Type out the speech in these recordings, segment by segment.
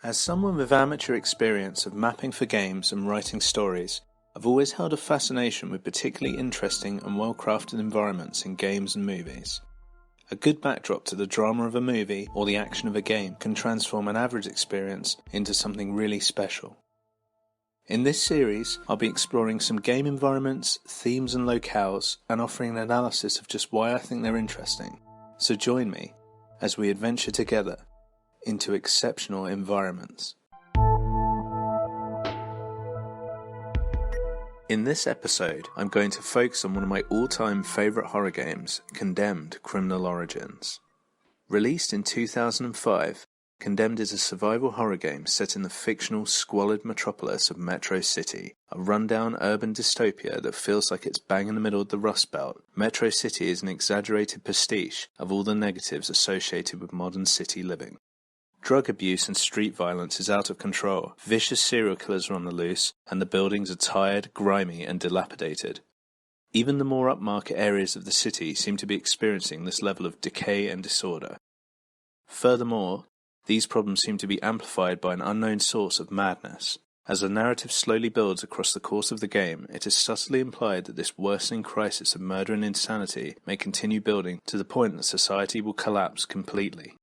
As someone with amateur experience of mapping for games and writing stories, I've always held a fascination with particularly interesting and well-crafted environments in games and movies. A good backdrop to the drama of a movie or the action of a game can transform an average experience into something really special. In this series, I'll be exploring some game environments, themes and locales, and offering an analysis of just why I think they're interesting. So join me as we adventure together into exceptional environments. In this episode, I'm going to focus on one of my all-time favourite horror games, Condemned: Criminal Origins. Released in 2005, Condemned is a survival horror game set in the fictional, squalid metropolis of Metro City, a rundown urban dystopia that feels like it's bang in the middle of the Rust Belt. Metro City is an exaggerated pastiche of all the negatives associated with modern city living. Drug abuse and street violence is out of control, vicious serial killers are on the loose, and the buildings are tired, grimy, and dilapidated. Even the more upmarket areas of the city seem to be experiencing this level of decay and disorder. Furthermore, these problems seem to be amplified by an unknown source of madness. As the narrative slowly builds across the course of the game, it is subtly implied that this worsening crisis of murder and insanity may continue building to the point that society will collapse completely.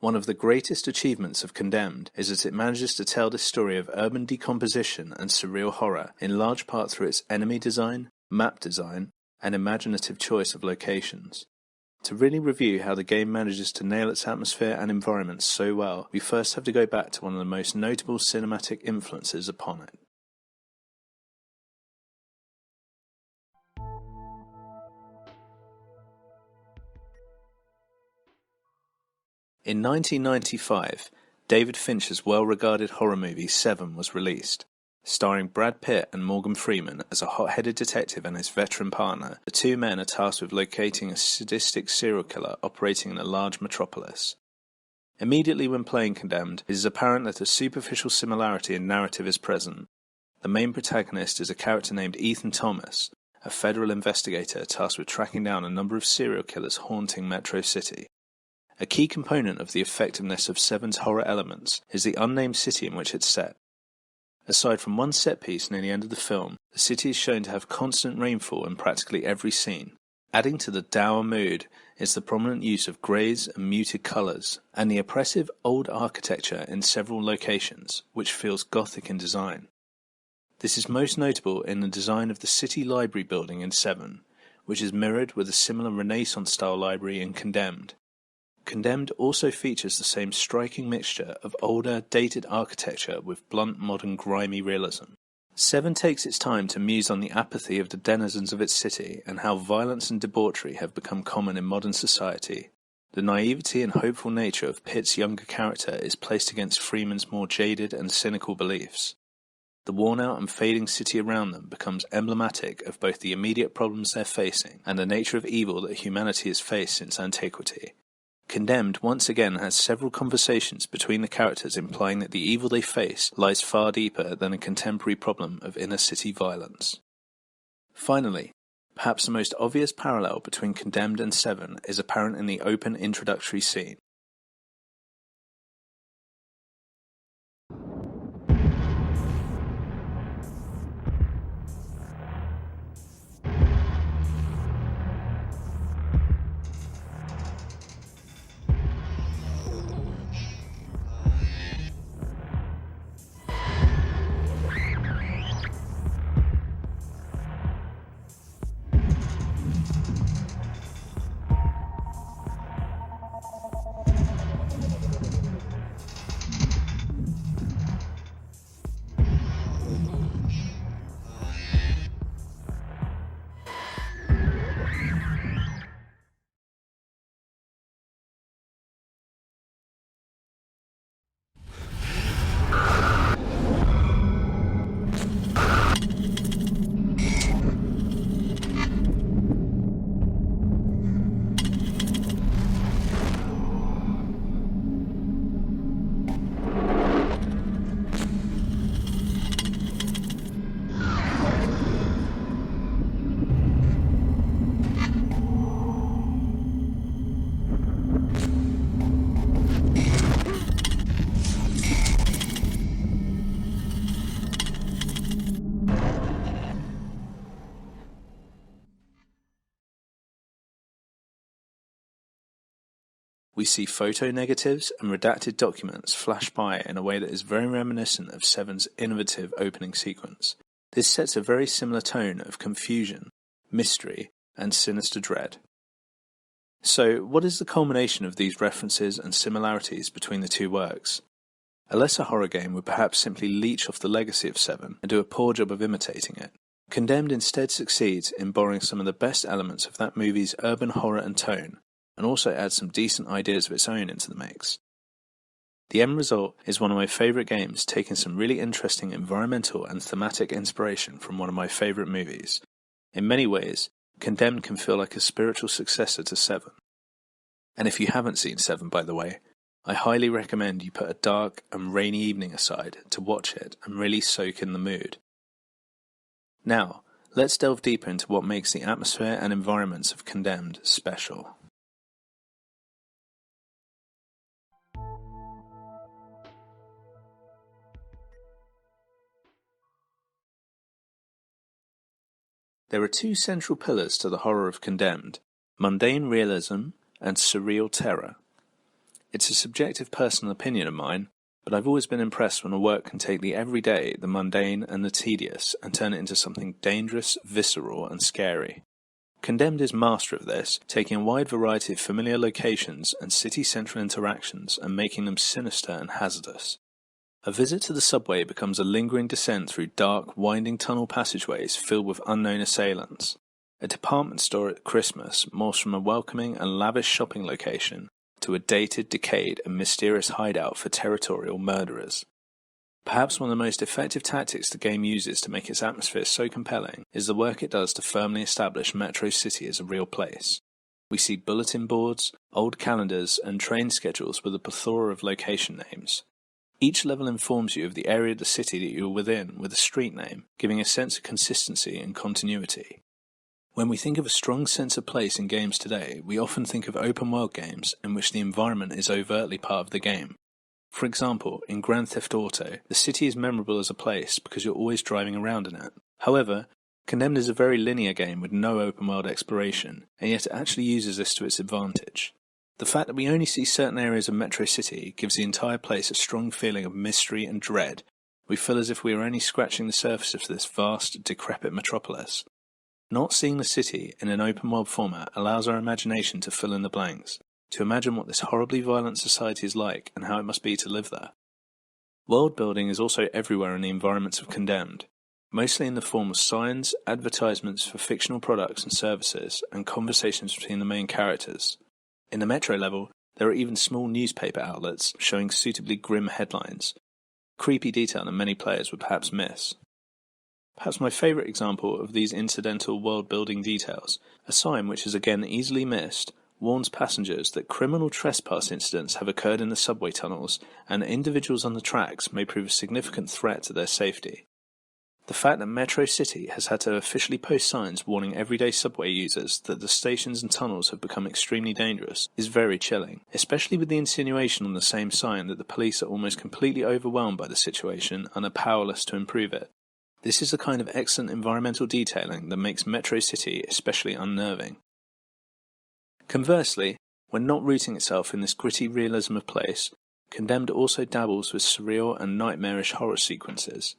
One of the greatest achievements of Condemned is that it manages to tell this story of urban decomposition and surreal horror, in large part through its enemy design, map design, and imaginative choice of locations. To really review how the game manages to nail its atmosphere and environment so well, we first have to go back to one of the most notable cinematic influences upon it. In 1995, David Fincher's well-regarded horror movie Seven was released. Starring Brad Pitt and Morgan Freeman as a hot-headed detective and his veteran partner, the two men are tasked with locating a sadistic serial killer operating in a large metropolis. Immediately when playing Condemned, it is apparent that a superficial similarity in narrative is present. The main protagonist is a character named Ethan Thomas, a federal investigator tasked with tracking down a number of serial killers haunting Metro City. A key component of the effectiveness of Seven's horror elements is the unnamed city in which it's set. Aside from one set piece near the end of the film, the city is shown to have constant rainfall in practically every scene. Adding to the dour mood is the prominent use of greys and muted colours, and the oppressive old architecture in several locations, which feels gothic in design. This is most notable in the design of the City Library building in Seven, which is mirrored with a similar Renaissance-style library in Condemned. Condemned also features the same striking mixture of older, dated architecture with blunt, modern, grimy realism. Seven takes its time to muse on the apathy of the denizens of its city and how violence and debauchery have become common in modern society. The naivety and hopeful nature of Pitt's younger character is placed against Freeman's more jaded and cynical beliefs. The worn-out and fading city around them becomes emblematic of both the immediate problems they're facing and the nature of evil that humanity has faced since antiquity. Condemned once again has several conversations between the characters implying that the evil they face lies far deeper than a contemporary problem of inner-city violence. Finally, perhaps the most obvious parallel between Condemned and Seven is apparent in the open introductory scene. We see photo negatives and redacted documents flash by in a way that is very reminiscent of Seven's innovative opening sequence. This sets a very similar tone of confusion, mystery, and sinister dread. So, what is the culmination of these references and similarities between the two works? A lesser horror game would perhaps simply leech off the legacy of Seven and do a poor job of imitating it. Condemned instead succeeds in borrowing some of the best elements of that movie's urban horror and tone, and also adds some decent ideas of its own into the mix. The end result is one of my favourite games, taking some really interesting environmental and thematic inspiration from one of my favourite movies. In many ways, Condemned can feel like a spiritual successor to Seven. And if you haven't seen Seven, by the way, I highly recommend you put a dark and rainy evening aside to watch it and really soak in the mood. Now, let's delve deeper into what makes the atmosphere and environments of Condemned special. There are two central pillars to the horror of Condemned: mundane realism and surreal terror. It's a subjective personal opinion of mine, but I've always been impressed when a work can take the everyday, the mundane, and the tedious, and turn it into something dangerous, visceral, and scary. Condemned is master of this, taking a wide variety of familiar locations and city-central interactions and making them sinister and hazardous. A visit to the subway becomes a lingering descent through dark, winding tunnel passageways filled with unknown assailants. A department store at Christmas morphs from a welcoming and lavish shopping location to a dated, decayed, and mysterious hideout for territorial murderers. Perhaps one of the most effective tactics the game uses to make its atmosphere so compelling is the work it does to firmly establish Metro City as a real place. We see bulletin boards, old calendars, and train schedules with a plethora of location names. Each level informs you of the area of the city that you are within with a street name, giving a sense of consistency and continuity. When we think of a strong sense of place in games today, we often think of open-world games in which the environment is overtly part of the game. For example, in Grand Theft Auto, the city is memorable as a place because you're always driving around in it. However, Condemned is a very linear game with no open-world exploration, and yet it actually uses this to its advantage. The fact that we only see certain areas of Metro City gives the entire place a strong feeling of mystery and dread. We feel as if we are only scratching the surface of this vast, decrepit metropolis. Not seeing the city in an open-world format allows our imagination to fill in the blanks, to imagine what this horribly violent society is like and how it must be to live there. World building is also everywhere in the environments of Condemned, mostly in the form of signs, advertisements for fictional products and services, and conversations between the main characters. In the Metro level, there are even small newspaper outlets showing suitably grim headlines, creepy detail that many players would perhaps miss. Perhaps my favourite example of these incidental world-building details, a sign which is again easily missed, warns passengers that criminal trespass incidents have occurred in the subway tunnels and that individuals on the tracks may prove a significant threat to their safety. The fact that Metro City has had to officially post signs warning everyday subway users that the stations and tunnels have become extremely dangerous is very chilling, especially with the insinuation on the same sign that the police are almost completely overwhelmed by the situation and are powerless to improve it. This is the kind of excellent environmental detailing that makes Metro City especially unnerving. Conversely, when not rooting itself in this gritty realism of place, Condemned also dabbles with surreal and nightmarish horror sequences.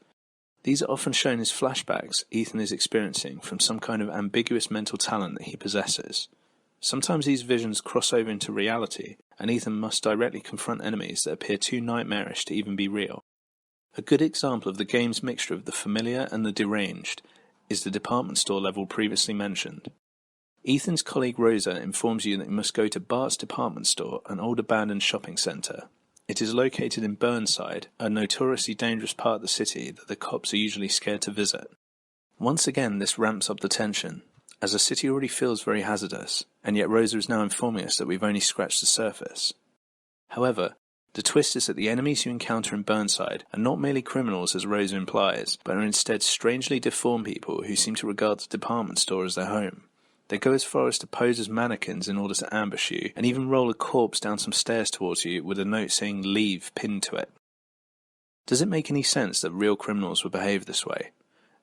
These are often shown as flashbacks Ethan is experiencing from some kind of ambiguous mental talent that he possesses. Sometimes these visions cross over into reality, and Ethan must directly confront enemies that appear too nightmarish to even be real. A good example of the game's mixture of the familiar and the deranged is the department store level previously mentioned. Ethan's colleague Rosa informs you that you must go to Bart's department store, an old abandoned shopping centre. It is located in Burnside, a notoriously dangerous part of the city that the cops are usually scared to visit. Once again, this ramps up the tension, as the city already feels very hazardous, and yet Rosa is now informing us that we've only scratched the surface. However, the twist is that the enemies you encounter in Burnside are not merely criminals as Rosa implies, but are instead strangely deformed people who seem to regard the department store as their home. They go as far as to pose as mannequins in order to ambush you, and even roll a corpse down some stairs towards you with a note saying "Leave" pinned to it. Does it make any sense that real criminals would behave this way?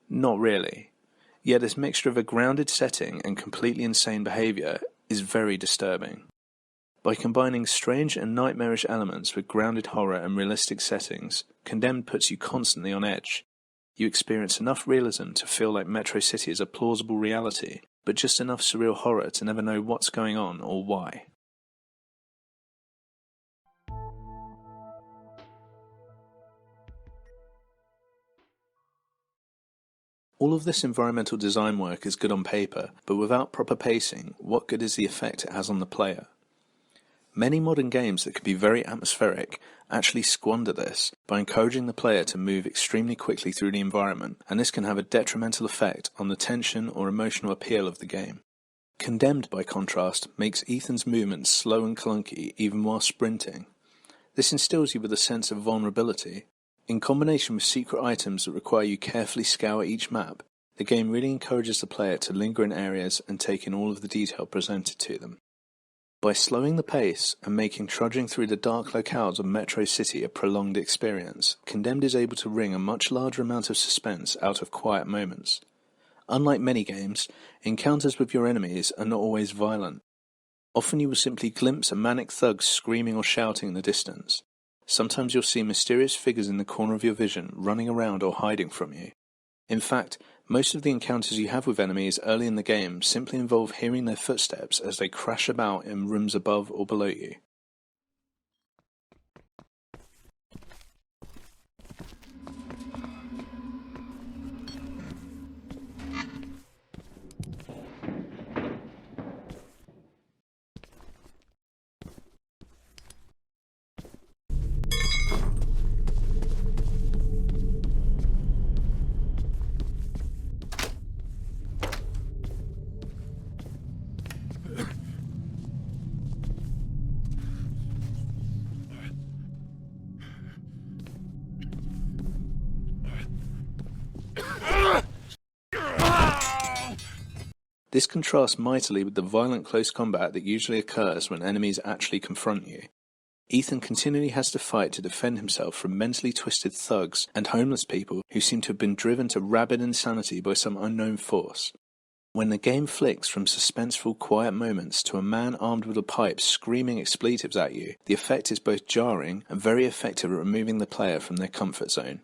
Not really. Yet this mixture of a grounded setting and completely insane behaviour is very disturbing. By combining strange and nightmarish elements with grounded horror and realistic settings, Condemned puts you constantly on edge. You experience enough realism to feel like Metro City is a plausible reality, but just enough surreal horror to never know what's going on or why. All of this environmental design work is good on paper, but without proper pacing, what good is the effect it has on the player? Many modern games that could be very atmospheric actually squander this by encouraging the player to move extremely quickly through the environment, and this can have a detrimental effect on the tension or emotional appeal of the game. Condemned, by contrast, makes Ethan's movements slow and clunky even while sprinting. This instills you with a sense of vulnerability. In combination with secret items that require you carefully scour each map, the game really encourages the player to linger in areas and take in all of the detail presented to them. By slowing the pace and making trudging through the dark locales of Metro City a prolonged experience, Condemned is able to wring a much larger amount of suspense out of quiet moments. Unlike many games, encounters with your enemies are not always violent. Often you will simply glimpse a manic thug screaming or shouting in the distance. Sometimes you'll see mysterious figures in the corner of your vision running around or hiding from you. In fact, most of the encounters you have with enemies early in the game simply involve hearing their footsteps as they crash about in rooms above or below you. This contrasts mightily with the violent close combat that usually occurs when enemies actually confront you. Ethan continually has to fight to defend himself from mentally twisted thugs and homeless people who seem to have been driven to rabid insanity by some unknown force. When the game flicks from suspenseful, quiet moments to a man armed with a pipe screaming expletives at you, the effect is both jarring and very effective at removing the player from their comfort zone.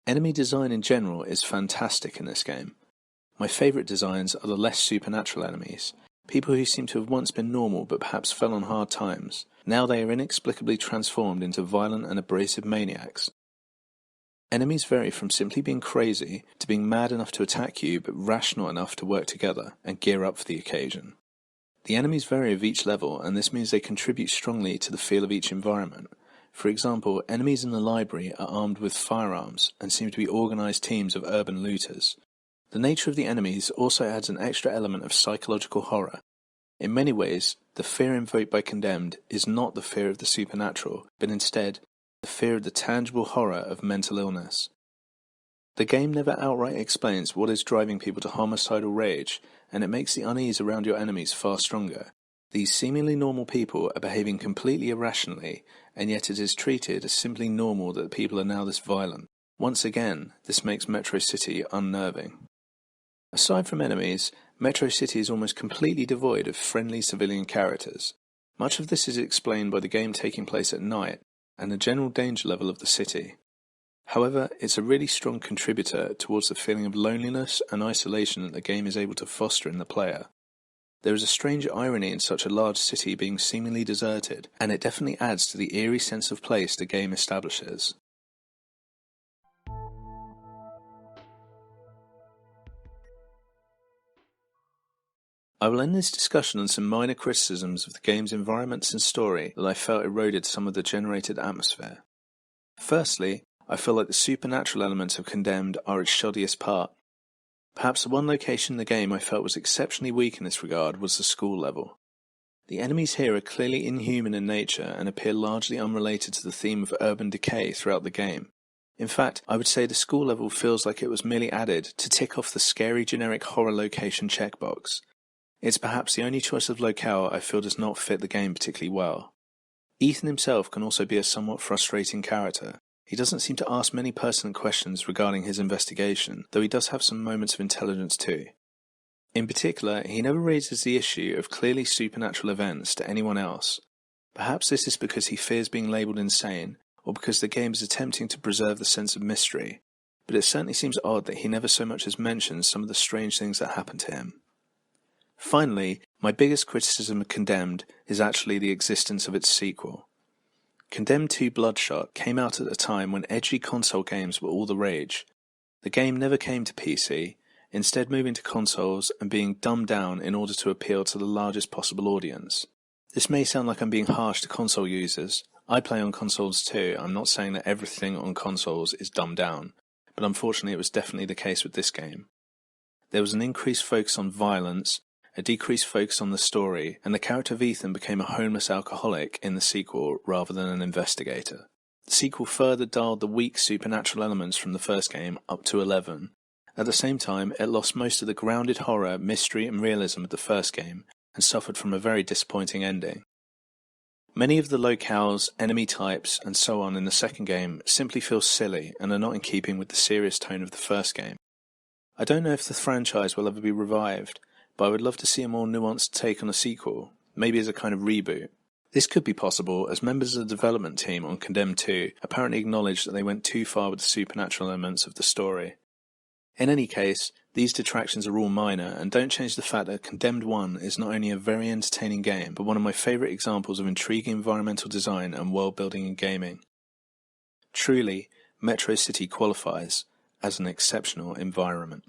Enemy design in general is fantastic in this game. My favourite designs are the less supernatural enemies, people who seem to have once been normal but perhaps fell on hard times. Now they are inexplicably transformed into violent and abrasive maniacs. Enemies vary from simply being crazy to being mad enough to attack you but rational enough to work together and gear up for the occasion. The enemies vary of each level, and this means they contribute strongly to the feel of each environment. For example, enemies in the library are armed with firearms and seem to be organised teams of urban looters. The nature of the enemies also adds an extra element of psychological horror. In many ways, the fear invoked by Condemned is not the fear of the supernatural, but instead the fear of the tangible horror of mental illness. The game never outright explains what is driving people to homicidal rage, and it makes the unease around your enemies far stronger. These seemingly normal people are behaving completely irrationally, and yet it is treated as simply normal that people are now this violent. Once again, this makes Metro City unnerving. Aside from enemies, Metro City is almost completely devoid of friendly civilian characters. Much of this is explained by the game taking place at night, and the general danger level of the city. However, it's a really strong contributor towards the feeling of loneliness and isolation that the game is able to foster in the player. There is a strange irony in such a large city being seemingly deserted, and it definitely adds to the eerie sense of place the game establishes. I will end this discussion on some minor criticisms of the game's environments and story that I felt eroded some of the generated atmosphere. Firstly, I feel like the supernatural elements of Condemned are its shoddiest part. Perhaps the one location in the game I felt was exceptionally weak in this regard was the school level. The enemies here are clearly inhuman in nature and appear largely unrelated to the theme of urban decay throughout the game. In fact, I would say the school level feels like it was merely added to tick off the scary generic horror location checkbox. It's perhaps the only choice of locale I feel does not fit the game particularly well. Ethan himself can also be a somewhat frustrating character. He doesn't seem to ask many pertinent questions regarding his investigation, though he does have some moments of intelligence too. In particular, he never raises the issue of clearly supernatural events to anyone else. Perhaps this is because he fears being labelled insane, or because the game is attempting to preserve the sense of mystery, but it certainly seems odd that he never so much as mentions some of the strange things that happen to him. Finally, my biggest criticism of Condemned is actually the existence of its sequel. Condemned 2 Bloodshot came out at a time when edgy console games were all the rage. The game never came to PC, instead moving to consoles and being dumbed down in order to appeal to the largest possible audience. This may sound like I'm being harsh to console users. I play on consoles too. I'm not saying that everything on consoles is dumbed down, but unfortunately it was definitely the case with this game. There was an increased focus on violence, a decreased focus on the story, and the character of Ethan became a homeless alcoholic in the sequel rather than an investigator. The sequel further dialed the weak supernatural elements from the first game up to 11. At the same time, it lost most of the grounded horror, mystery and realism of the first game, and suffered from a very disappointing ending. Many of the locales, enemy types, and so on in the second game simply feel silly and are not in keeping with the serious tone of the first game. I don't know if the franchise will ever be revived, but I would love to see a more nuanced take on a sequel, maybe as a kind of reboot. This could be possible as members of the development team on Condemned 2 apparently acknowledged that they went too far with the supernatural elements of the story. In any case, these detractions are all minor and don't change the fact that Condemned 1 is not only a very entertaining game, but one of my favourite examples of intriguing environmental design and world building in gaming. Truly, Metro City qualifies as an exceptional environment.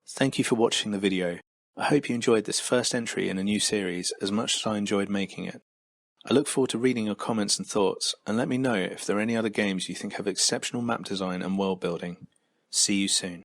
Thank you for watching the video. I hope you enjoyed this first entry in a new series as much as I enjoyed making it. I look forward to reading your comments and thoughts, and let me know if there are any other games you think have exceptional map design and world building. See you soon.